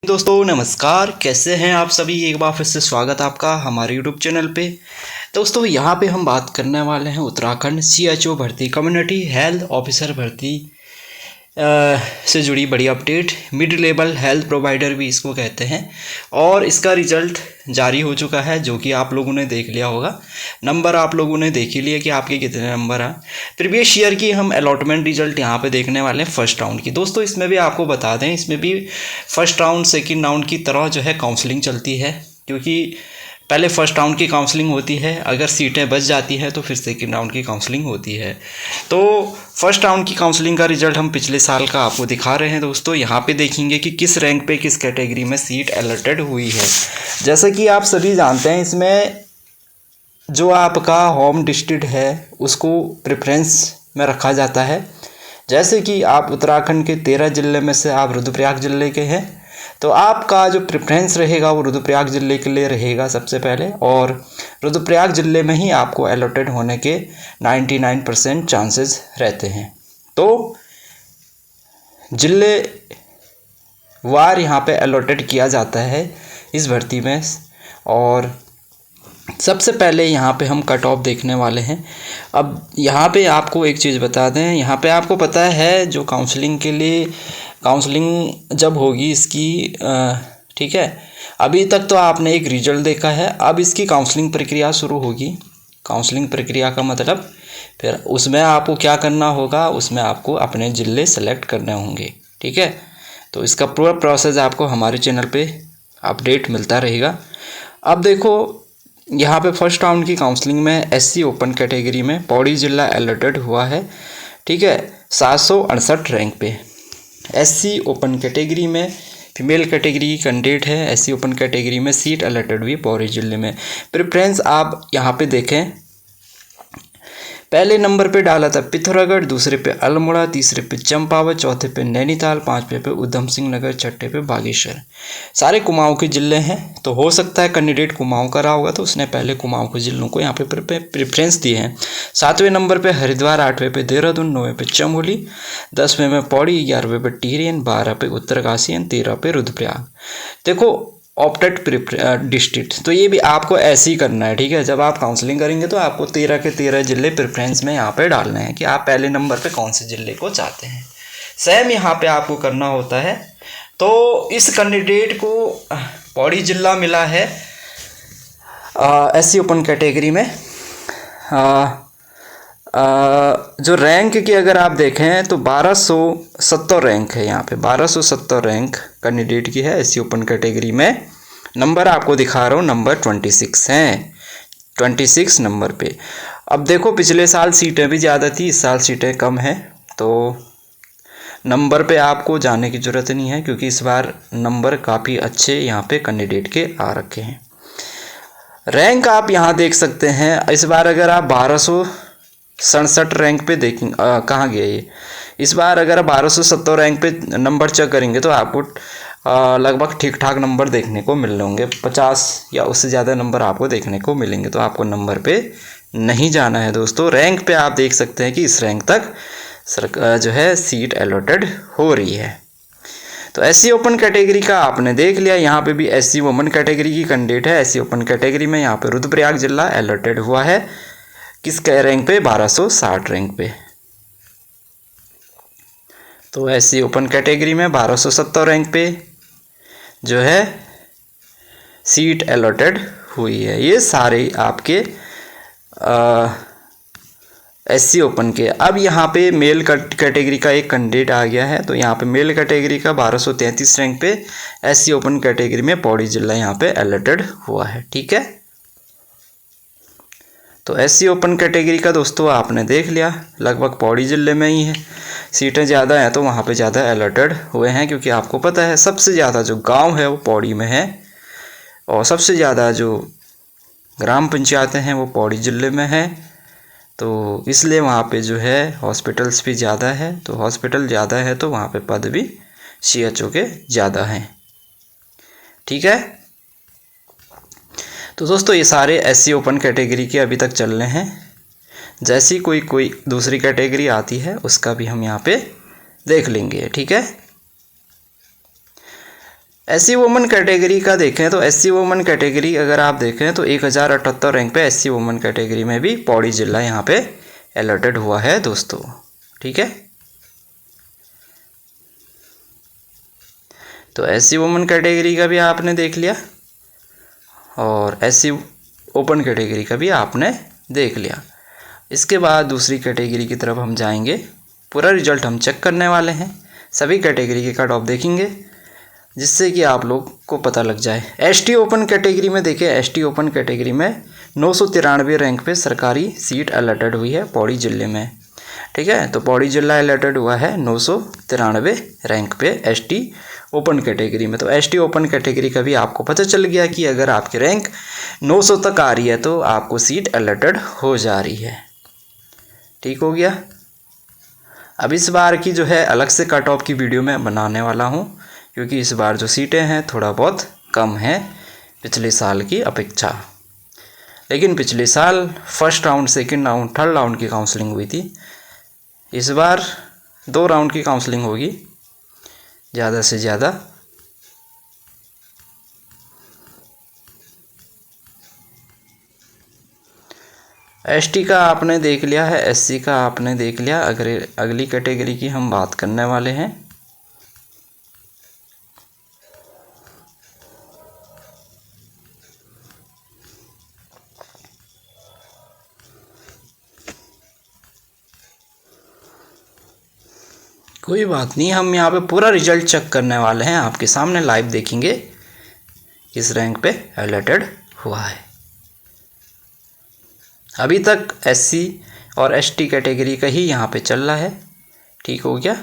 दोस्तों नमस्कार, कैसे हैं आप सभी। एक बार फिर से स्वागत आपका हमारे यूट्यूब चैनल पे। दोस्तों यहाँ पे हम बात करने वाले हैं उत्तराखंड सीएचओ भर्ती, कम्युनिटी हेल्थ ऑफिसर भर्ती से जुड़ी बड़ी update. Mid level health provider भी इसको कहते हैं और इसका रिजल्ट जारी हो चुका है, जो कि आप लोगों ने देख लिया होगा। नंबर आप लोगों ने देख ही लिया कि आपके कितने नंबर हैं। प्रीवियस ईयर की हम अलॉटमेंट रिजल्ट यहाँ पे देखने वाले हैं फर्स्ट राउंड की। दोस्तों इसमें भी आपको बता दें, इसमें भी फर्स्ट राउंड सेकेंड राउंड की तरह जो है काउंसलिंग चलती है, क्योंकि पहले फर्स्ट राउंड की काउंसलिंग होती है, अगर सीटें बच जाती हैं तो फिर सेकंड राउंड की काउंसलिंग होती है। तो फर्स्ट राउंड की काउंसलिंग का रिजल्ट हम पिछले साल का आपको दिखा रहे हैं। दोस्तों यहाँ पे देखेंगे कि किस रैंक पे किस कैटेगरी में सीट अलॉटेड हुई है। जैसे कि आप सभी जानते हैं, इसमें जो आपका होम डिस्ट्रिक्ट है उसको प्रेफरेंस में रखा जाता है। जैसे कि आप उत्तराखंड के 13 ज़िले में से आप रुद्रप्रयाग ज़िले के हैं, तो आपका जो प्रेफरेंस रहेगा वो रुद्रप्रयाग ज़िले के लिए रहेगा सबसे पहले, और रुद्रप्रयाग ज़िले में ही आपको अलॉटेड होने के 99% चांसेस रहते हैं। तो ज़िले वार यहाँ पे अलॉटेड किया जाता है इस भर्ती में। और सबसे पहले यहाँ पे हम कट ऑफ देखने वाले हैं। अब यहाँ पे आपको एक चीज़ बता दें, यहाँ पे आपको पता है जो काउंसलिंग के लिए काउंसलिंग जब होगी इसकी, ठीक है, अभी तक तो आपने एक रिजल्ट देखा है, अब इसकी काउंसलिंग प्रक्रिया शुरू होगी। काउंसलिंग प्रक्रिया का मतलब फिर उसमें आपको क्या करना होगा, उसमें आपको अपने ज़िले सेलेक्ट करने होंगे, ठीक है। तो इसका पूरा प्रोसेस आपको हमारे चैनल पे अपडेट मिलता रहेगा। अब देखो यहाँ पे फर्स्ट राउंड की काउंसलिंग में एससी ओपन कैटेगरी में पौड़ी ज़िला अलॉटेड हुआ है, ठीक है, 768 रैंक पे। एससी ओपन कैटेगरी में फीमेल कैटेगरी की कैंडिडेट है। एससी ओपन कैटेगरी में सीट अलॉटेड हुई पौड़ी ज़िले में। प्रेफरेंस आप यहाँ पे देखें, पहले नंबर पे डाला था पिथौरागढ़, दूसरे पे अल्मोड़ा, तीसरे पे चंपावत, चौथे पे नैनीताल, पांचवे पे उधम सिंह नगर, छठे पे बागेश्वर। सारे कुमाऊं के ज़िले हैं, तो हो सकता है कैंडिडेट कुमाऊं का रहा होगा, तो उसने पहले कुमाऊं के ज़िलों को यहाँ पे प्रेफरेंस दिए हैं। 7वें नंबर पे हरिद्वार, 8वें पे देहरादून, 9वें पे चमोली, 10वें में पौड़ी, 11वें पे टिहरी, 12 पे उत्तरकाशी, 13 पे रुद्रप्रयाग। देखो ऑप्टेड डिस्ट्रिक्ट, तो ये भी आपको ऐसे ही करना है, ठीक है। जब आप काउंसलिंग करेंगे तो आपको 13 के 13 ज़िले प्रेफरेंस में यहाँ पे डालने हैं कि आप पहले नंबर पे कौन से ज़िले को चाहते हैं। सेम यहाँ पे आपको करना होता है। तो इस कैंडिडेट को पौड़ी ज़िला मिला है एससी ओपन कैटेगरी में। जो रैंक की अगर आप देखें तो 1270 रैंक है यहाँ पे, 1270 रैंक कैंडिडेट की है एससी ओपन कैटेगरी में। नंबर आपको दिखा रहा हूँ, नंबर 26 हैं, 26 नंबर पे। अब देखो पिछले साल सीटें भी ज़्यादा थी, इस साल सीटें कम हैं, तो नंबर पे आपको जाने की ज़रूरत नहीं है, क्योंकि इस बार नंबर काफ़ी अच्छे यहाँ पे कैंडिडेट के आ रखे हैं। रैंक आप यहाँ देख सकते हैं, इस बार अगर आप 1267 रैंक पे देखें, कहाँ गया ये, इस बार अगर 1270 रैंक पे नंबर चेक करेंगे तो आपको लगभग ठीक ठाक नंबर देखने को मिल रहे होंगे। 50 या उससे ज़्यादा नंबर आपको देखने को मिलेंगे, तो आपको नंबर पे नहीं जाना है दोस्तों। रैंक पे आप देख सकते हैं कि इस रैंक तक जो है सीट अलॉटेड हो रही है। तो एससी ओपन कैटेगरी का आपने देख लिया। यहाँ पे भी एससी वुमेन कैटेगरी की कैंडिडेट है एससी ओपन कैटेगरी में। यहाँ पे रुद्रप्रयाग जिला अलॉटेड हुआ है किस रैंक पे, 1260 रैंक पे। तो एससी ओपन कैटेगरी में 1270 रैंक पे जो है सीट अलॉटेड हुई है। ये सारे आपके एससी ओपन के। अब यहाँ पे मेल कैटेगरी का एक कैंडिडेट आ गया है, तो यहाँ पे मेल कैटेगरी का 1233 रैंक पे एससी ओपन कैटेगरी में पौड़ी जिला यहाँ पे अलॉटेड हुआ है, ठीक है। तो एससी ओपन कैटेगरी का दोस्तों आपने देख लिया, लगभग पौड़ी ज़िले में ही है, सीटें ज़्यादा हैं तो वहाँ पे ज़्यादा अलॉटेड हुए हैं, क्योंकि आपको पता है सबसे ज़्यादा जो गांव है वो पौड़ी में है, और सबसे ज़्यादा जो ग्राम पंचायतें हैं वो पौड़ी ज़िले में है, तो इसलिए वहाँ पे जो है हॉस्पिटल्स भी ज़्यादा है। तो हॉस्पिटल ज़्यादा है तो वहाँ पे पद भी सीएचओ के ज़्यादा हैं, ठीक है। तो दोस्तों ये सारे एससी ओपन कैटेगरी के अभी तक चल रहे हैं। जैसी कोई दूसरी कैटेगरी आती है उसका भी हम यहाँ पे देख लेंगे, ठीक है। एससी वुमेन कैटेगरी का देखें तो एससी वुमेन कैटेगरी अगर आप देखें तो 1078 रैंक पे एससी वुमेन कैटेगरी में भी पौड़ी जिला यहाँ पे अलॉटेड हुआ है दोस्तों। ठीक है, तो एससी वुमेन कैटेगरी का भी आपने देख लिया और एससी ओपन कैटेगरी का भी आपने देख लिया। इसके बाद दूसरी कैटेगरी की तरफ हम जाएंगे, पूरा रिजल्ट हम चेक करने वाले हैं, सभी कैटेगरी के कट ऑफ देखेंगे जिससे कि आप लोग को पता लग जाए। एसटी ओपन कैटेगरी में देखिए, एसटी ओपन कैटेगरी में 993 रैंक पे सरकारी सीट अलॉटेड हुई है पौड़ी जिले में। ठीक है, तो पौड़ी जिला अलॉटेड हुआ है 993 रैंक पे एसटी ओपन कैटेगरी में। तो एसटी ओपन कैटेगरी का भी आपको पता चल गया कि अगर आपकी रैंक 900 तक आ रही है तो आपको सीट अलॉटेड हो जा रही है। ठीक हो गया। अब इस बार की जो है अलग से कट ऑफ की वीडियो मैं बनाने वाला हूँ, क्योंकि इस बार जो सीटें हैं थोड़ा बहुत कम है पिछले साल की अपेक्षा। लेकिन पिछले साल first round, second round, third round की काउंसलिंग हुई थी। इस बार 2 राउंड की काउंसलिंग होगी ज़्यादा से ज़्यादा। एसटी का आपने देख लिया है, एससी का आपने देख लिया। अगर अगली कैटेगरी की हम बात करने वाले हैं, कोई बात नहीं, हम यहाँ पे पूरा रिजल्ट चेक करने वाले हैं, आपके सामने लाइव देखेंगे किस रैंक पे अलॉटेड हुआ है। अभी तक एससी और एसटी कैटेगरी का ही यहाँ पे चल रहा है। ठीक हो गया।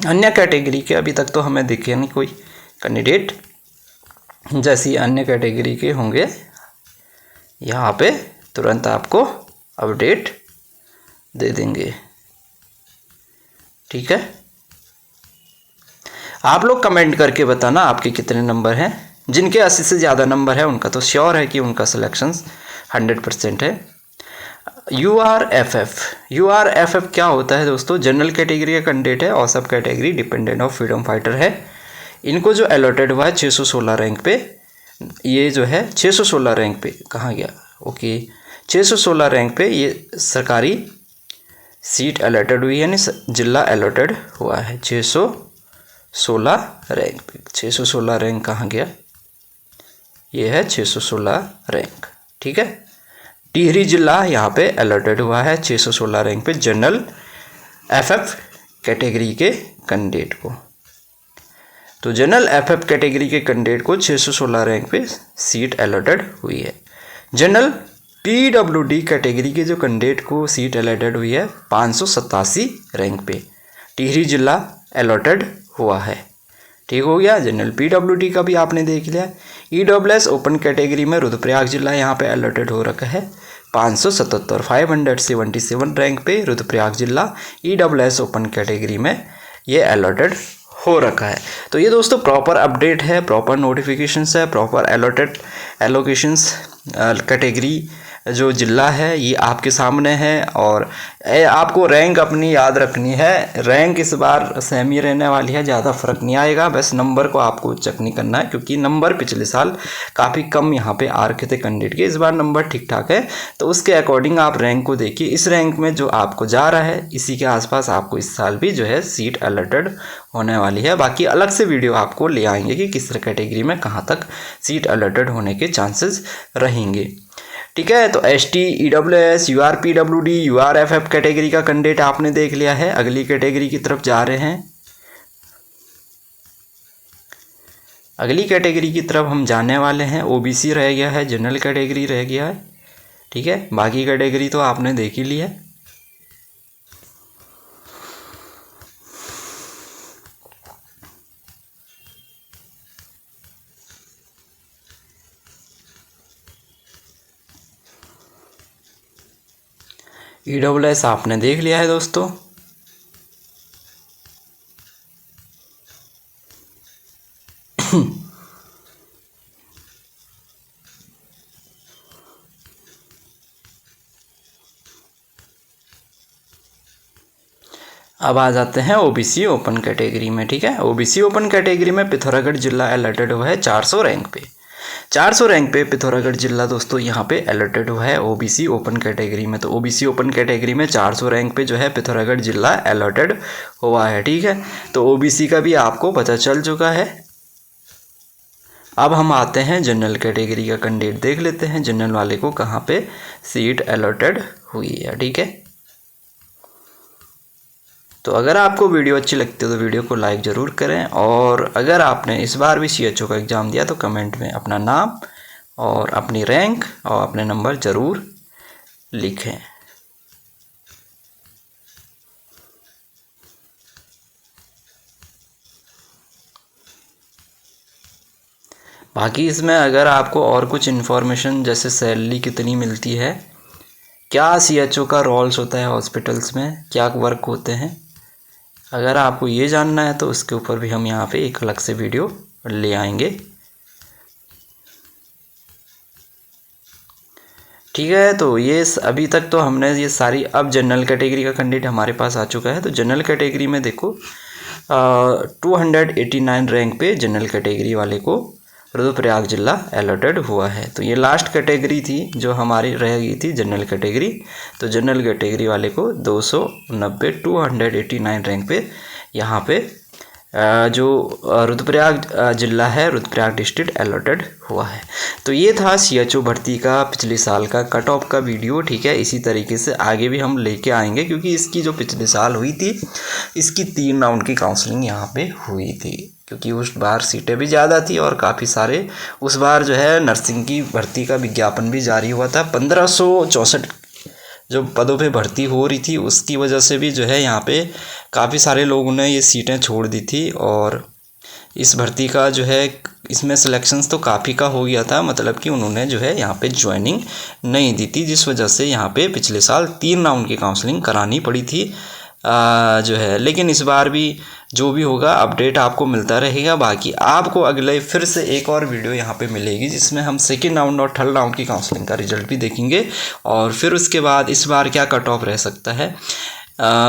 अन्य कैटेगरी के अभी तक तो हमें दिखे नहीं कोई कैंडिडेट, जैसी अन्य कैटेगरी के होंगे यहाँ पे तुरंत आपको अपडेट दे देंगे। ठीक है, आप लोग कमेंट करके बताना आपके कितने नंबर हैं। जिनके 80 से ज़्यादा नंबर है उनका तो श्योर है कि उनका सिलेक्शन 100% है। यूआरएफएफ क्या होता है दोस्तों? जनरल कैटेगरी का कैंडिडेट है और सब category dependent of freedom fighter है। इनको जो अलॉटेड हुआ है 616 रैंक पे, ये जो है 616 रैंक पे कहाँ गया, ओके 616 रैंक पे ये सरकारी सीट अलॉटेड हुई है, यानी जिला अलॉटेड हुआ है 616 रैंक पे। 616 रैंक कहाँ गया, ये है 616 रैंक। ठीक है, टिहरी जिला यहाँ पे अलॉटेड हुआ है 616 रैंक पे जनरल एफएफ कैटेगरी के कैंडिडेट को। तो जनरल एफएफ कैटेगरी के कैंडिडेट को 616 रैंक पे सीट अलॉटेड हुई है। जनरल पीडब्ल्यूडी कैटेगरी के जो कैंडिडेट को सीट अलॉटेड हुई है 587 रैंक पे टिहरी जिला अलॉटेड हुआ है। ठीक हो गया, जनरल पीडब्ल्यूडी का भी आपने देख लिया। ईडब्ल्यूएस ओपन कैटेगरी में रुद्रप्रयाग जिला यहाँ पे अलॉटेड हो रखा है 577 रैंक पे रुद्रप्रयाग जिला ईडब्ल्यूएस ओपन कैटेगरी में ये अलॉटेड हो रखा है। तो ये दोस्तों प्रॉपर अपडेट है, प्रॉपर नोटिफिकेशंस है, प्रॉपर अलॉटेड एलोकेशंस कैटेगरी जो जिला है ये आपके सामने है। और आपको रैंक अपनी याद रखनी है, रैंक इस बार सेम ही रहने वाली है, ज़्यादा फर्क नहीं आएगा, बस नंबर को आपको चेक नहीं करना है, क्योंकि नंबर पिछले साल काफ़ी कम यहाँ पे आ रखे थे कैंडिडेट के। इस बार नंबर ठीक ठाक है, तो उसके अकॉर्डिंग आप रैंक को देखिए। इस रैंक में जो आपको जा रहा है इसी के आसपास आपको इस साल भी जो है सीट अलॉटेड होने वाली है। बाकी अलग से वीडियो आपको ले आएंगे कि किस कैटेगरी में कहाँ तक सीट अलॉटेड होने के चांसेस रहेंगे। ठीक है, तो एसटी, ईडब्ल्यूएस, यूआरपीडब्ल्यूडी, यूआरएफएफ कैटेगरी का कैंडिडेट आपने देख लिया है। अगली कैटेगरी की तरफ जा रहे हैं। अगली कैटेगरी की तरफ हम जाने वाले हैं। ओबीसी रह गया है, जनरल कैटेगरी रह गया है। ठीक है, बाकी कैटेगरी तो आपने देख ही लिया है। ईडब्ल्यूएस आपने देख लिया है दोस्तों। अब आ जाते हैं ओबीसी ओपन कैटेगरी में। ठीक है, ओबीसी ओपन कैटेगरी में पिथौरागढ़ जिला अलॉटेड हुआ है 400 रैंक पे। 400 रैंक पे पिथौरागढ़ जिला दोस्तों यहाँ पे अलॉटेड हुआ है ओबीसी ओपन कैटेगरी में। तो ओबीसी ओपन कैटेगरी में 400 रैंक पे जो है पिथौरागढ़ जिला अलॉटेड हुआ है। ठीक है, तो ओबीसी का भी आपको पता चल चुका है। अब हम आते हैं जनरल कैटेगरी का कैंडिडेट देख लेते हैं, जनरल वाले को कहाँ पे सीट अलॉटेड हुई है। ठीक है, तो अगर आपको वीडियो अच्छी लगती है तो वीडियो को लाइक ज़रूर करें, और अगर आपने इस बार भी सीएचओ का एग्ज़ाम दिया तो कमेंट में अपना नाम और अपनी रैंक और अपने नंबर ज़रूर लिखें। बाकी इसमें अगर आपको और कुछ इन्फॉर्मेशन जैसे सैलरी कितनी मिलती है, क्या सीएचओ का रोल्स होता है हॉस्पिटल्स में, क्या वर्क होते हैं, अगर आपको ये जानना है तो उसके ऊपर भी हम यहाँ पे एक अलग से वीडियो ले आएंगे। ठीक है, तो ये अभी तक तो हमने ये सारी, अब जनरल कैटेगरी का कैंडिडेट हमारे पास आ चुका है। तो जनरल कैटेगरी में देखो 289 रैंक पे जनरल कैटेगरी वाले को रुद्रप्रयाग जिला अलॉटेड हुआ है। तो ये लास्ट कैटेगरी थी जो हमारी रह गई थी जनरल कैटेगरी। तो जनरल कैटेगरी वाले को 289 रैंक पे यहाँ पे जो रुद्रप्रयाग जिला है, रुद्रप्रयाग डिस्ट्रिक्ट अलॉटेड हुआ है। तो ये था सीएचओ भर्ती का पिछले साल का कट ऑफ का वीडियो। ठीक है, इसी तरीके से आगे भी हम लेके आएंगे, क्योंकि इसकी जो पिछले साल हुई थी इसकी 3 राउंड की काउंसलिंग यहाँ पे हुई थी, क्योंकि उस बार सीटें भी ज़्यादा थी और काफ़ी सारे उस बार जो है नर्सिंग की भर्ती का विज्ञापन भी जारी हुआ था। 1564 जो पदों पे भर्ती हो रही थी, उसकी वजह से भी जो है यहाँ पे काफ़ी सारे लोगों ने ये सीटें छोड़ दी थी, और इस भर्ती का जो है इसमें सिलेक्शंस तो काफ़ी का हो गया था, मतलब कि उन्होंने जो है यहाँ पे ज्वाइनिंग नहीं दी थी, जिस वजह से यहाँ पे पिछले साल 3 राउंड की काउंसलिंग करानी पड़ी थी जो है। लेकिन इस बार भी जो भी होगा अपडेट आपको मिलता रहेगा। बाकी आपको अगले फिर से एक और वीडियो यहाँ पे मिलेगी जिसमें हम सेकेंड राउंड और थर्ड राउंड की काउंसलिंग का रिजल्ट भी देखेंगे, और फिर उसके बाद इस बार क्या कट ऑफ रह सकता है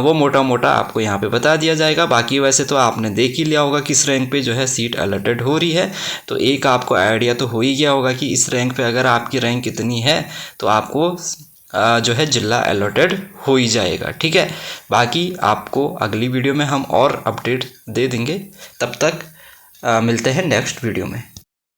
वो मोटा मोटा आपको यहाँ पे बता दिया जाएगा। बाकी वैसे तो आपने देख ही लिया होगा किस रैंक पे जो है सीट अलॉटेड हो रही है, तो एक आपको आइडिया तो हो ही गया होगा कि इस रैंक पे अगर आपकी रैंक कितनी है तो आपको जो है जिला अलॉटेड हो ही जाएगा। ठीक है, बाकी आपको अगली वीडियो में हम और अपडेट दे देंगे। तब तक मिलते हैं नेक्स्ट वीडियो में।